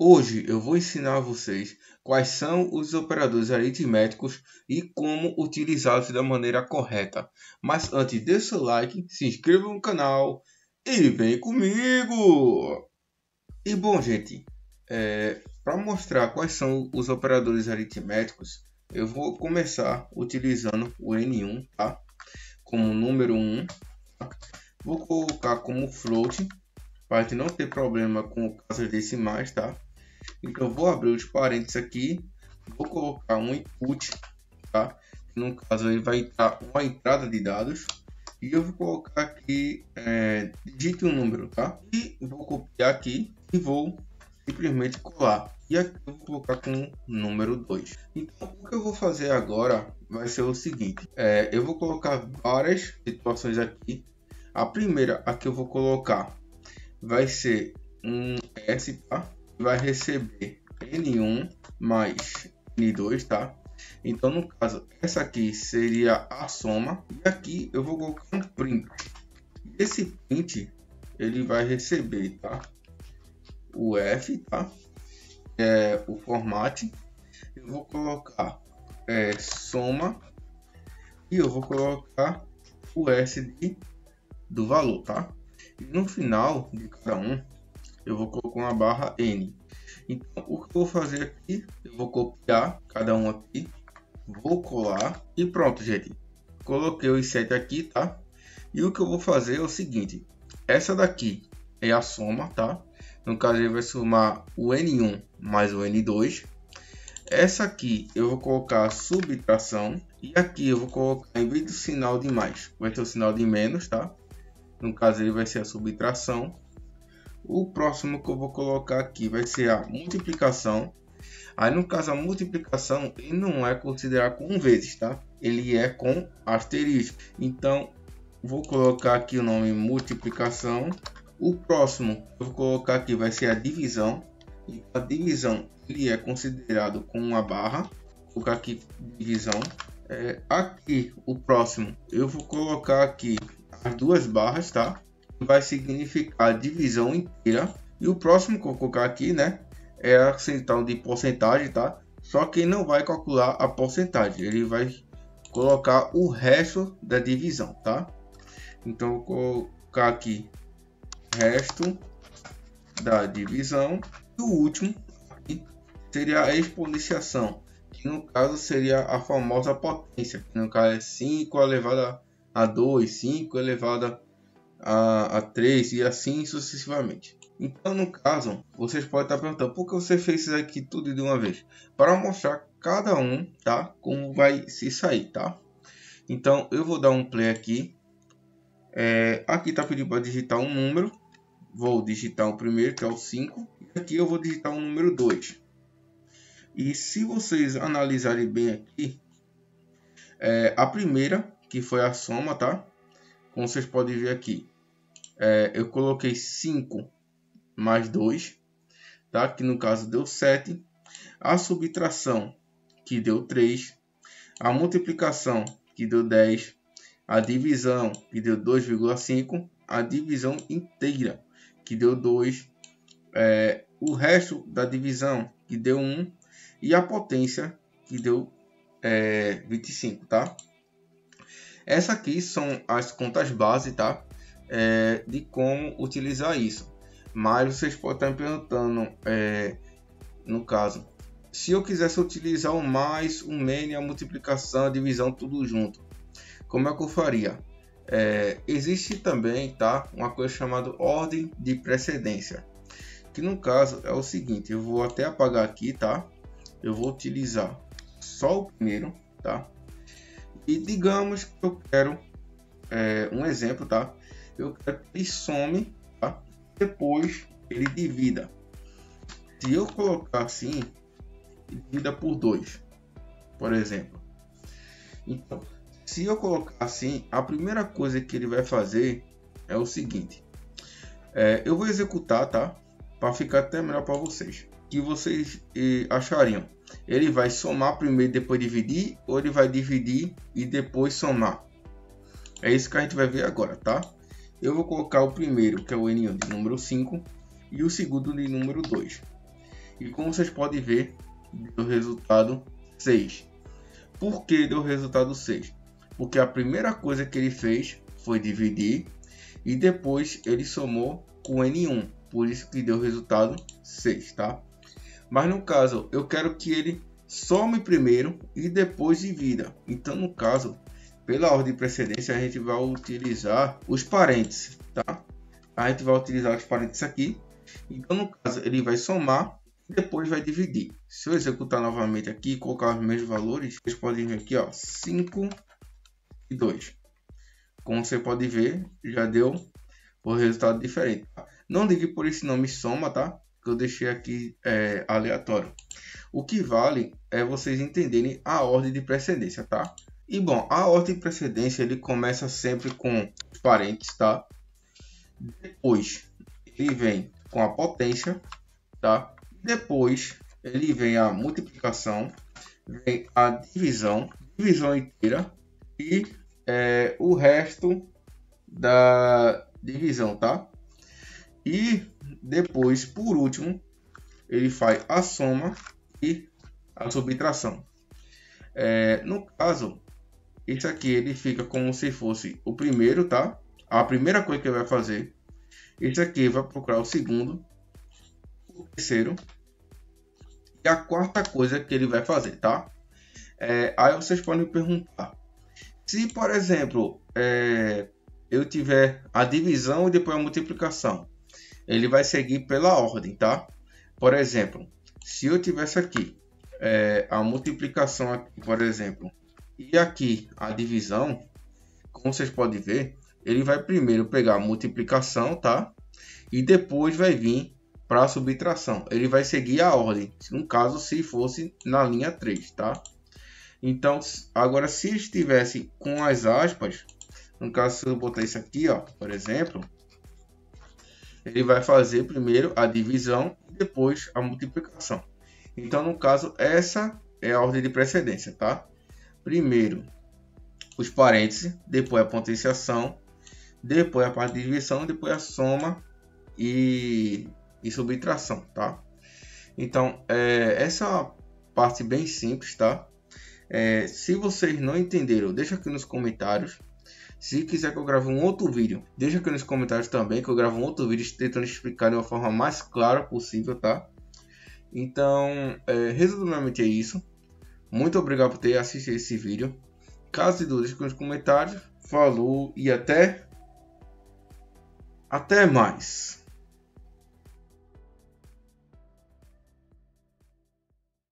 Hoje eu vou ensinar a vocês quais são os operadores aritméticos e como utilizá-los da maneira correta. Mas antes, deixe seu like, se inscreva no canal e vem comigo! E bom, gente, para mostrar quais são os operadores aritméticos, eu vou começar utilizando o N1, tá? Como número 1. Tá? Vou colocar como float, para a gente não ter problema com casas decimais, tá? Então vou abrir os parênteses aqui, vou colocar um input, tá? No caso ele vai entrar uma entrada de dados e eu vou colocar aqui digite um número, tá? E vou copiar aqui e vou simplesmente colar. E aqui eu vou colocar com número 2. Então o que eu vou fazer agora vai ser o seguinte: eu vou colocar várias situações aqui. A primeira aqui eu vou colocar vai ser um S, tá? Vai receber N1 mais N2, tá? Então no caso essa aqui seria a soma e aqui eu vou colocar um print. Esse print ele vai receber, tá? O F, tá? O format. Eu vou colocar soma e eu vou colocar o S do valor, tá? E no final de cada um eu vou colocar uma barra N. Então o que eu vou fazer aqui, eu vou copiar cada um aqui, vou colar e pronto, gente. Coloquei os 7 aqui, tá? E o que eu vou fazer é o seguinte: essa daqui é a soma, tá? No caso ele vai somar o N1 mais o N2. Essa aqui eu vou colocar a subtração e aqui eu vou colocar, em vez do sinal de mais, vai ter o sinal de menos, tá? No caso ele vai ser a subtração. O próximo que eu vou colocar aqui vai ser a multiplicação. Aí no caso a multiplicação ele não é considerado com vezes, tá? Ele é com asterisco. Então vou colocar aqui o nome multiplicação. O próximo eu vou colocar aqui vai ser a divisão. E a divisão ele é considerado com uma barra. Vou colocar aqui divisão. Aqui o próximo eu vou colocar aqui as duas barras, tá? Vai significar divisão inteira. E o próximo que eu vou colocar aqui, né, é a central de porcentagem, tá? Só que não vai calcular a porcentagem, ele vai colocar o resto da divisão, tá? Então vou colocar aqui resto da divisão. E o último aqui seria a exponenciação, que no caso seria a famosa potência, que no caso é 5 elevado a 2, 5 elevado a 3 e assim sucessivamente. Então no caso vocês podem estar perguntando por que você fez isso aqui tudo de uma vez, para mostrar cada um, tá? Como vai se sair, tá? Então eu vou dar um play aqui. Aqui está pedindo para digitar um número. Vou digitar o primeiro, que é o 5, e aqui eu vou digitar o número 2. E se vocês analisarem bem aqui, a primeira que foi a soma, tá? Como vocês podem ver aqui, eu coloquei 5 mais 2, tá? Que no caso deu 7. A subtração, que deu 3. A multiplicação, que deu 10. A divisão, que deu 2,5. A divisão inteira, que deu 2. O resto da divisão, que deu 1. E a potência, que deu 25, tá? Essa aqui são as contas base, tá? De como utilizar isso. Mas vocês podem estar me perguntando, no caso, se eu quisesse utilizar o mais, o menos, a multiplicação, a divisão, tudo junto, como é que eu faria? Existe também, tá, uma coisa chamada ordem de precedência, que no caso é o seguinte: eu vou até apagar aqui, tá? Eu vou utilizar só o primeiro, tá? E digamos que eu quero um exemplo, tá? Eu quero que ele some, tá? Depois ele divida. Se eu colocar assim, divida por 2, por exemplo. Então, se eu colocar assim, a primeira coisa que ele vai fazer é o seguinte: eu vou executar, tá? Para ficar até melhor para vocês. O que vocês achariam? Ele vai somar primeiro e depois dividir, ou ele vai dividir e depois somar? É isso que a gente vai ver agora, tá? Eu vou colocar o primeiro, que é o N1 de número 5, e o segundo de número 2. E como vocês podem ver, deu resultado 6. Por que deu resultado 6? Porque a primeira coisa que ele fez foi dividir e depois ele somou com N1. Por isso que deu resultado 6, tá? Mas no caso, eu quero que ele some primeiro e depois divida. Então, no caso, pela ordem de precedência, a gente vai utilizar os parênteses, tá? A gente vai utilizar os parênteses aqui. Então, no caso, ele vai somar e depois vai dividir. Se eu executar novamente aqui e colocar os mesmos valores, vocês podem ver aqui, ó, 5 e 2. Como você pode ver, já deu o resultado diferente. Tá? Não ligue por esse nome soma, tá? Que eu deixei aqui aleatório. O que vale é vocês entenderem a ordem de precedência, tá? E bom, a ordem de precedência ele começa sempre com os parênteses, tá? Depois ele vem com a potência, tá? Depois ele vem a multiplicação, vem a divisão inteira e o resto da divisão, tá? E depois, por último, ele faz a soma e a subtração. No caso, isso aqui ele fica como se fosse o primeiro, tá? A primeira coisa que ele vai fazer. Esse aqui vai procurar o segundo, o terceiro e a quarta coisa que ele vai fazer, tá? Aí vocês podem me perguntar, se por exemplo eu tiver a divisão e depois a multiplicação, ele vai seguir pela ordem, tá? Por exemplo, se eu tivesse aqui a multiplicação aqui, por exemplo, e aqui a divisão, como vocês podem ver, ele vai primeiro pegar a multiplicação, tá? E depois vai vir para a subtração. Ele vai seguir a ordem, no caso se fosse na linha 3, tá? Então, agora se estivesse com as aspas, no caso se eu botar isso aqui, ó, por exemplo, ele vai fazer primeiro a divisão e depois a multiplicação. Então, no caso, essa é a ordem de precedência, tá? Primeiro os parênteses, depois a potenciação, depois a parte de divisão, depois a soma e subtração, tá? Então, essa é uma parte bem simples, tá? Se vocês não entenderam, deixa aqui nos comentários. Se quiser que eu grave um outro vídeo, deixa aqui nos comentários também, que eu gravo um outro vídeo tentando explicar de uma forma mais clara possível, tá? Então, resumidamente é isso. Muito obrigado por ter assistido esse vídeo. Caso de dúvidas, deixa nos comentários. Falou e até mais.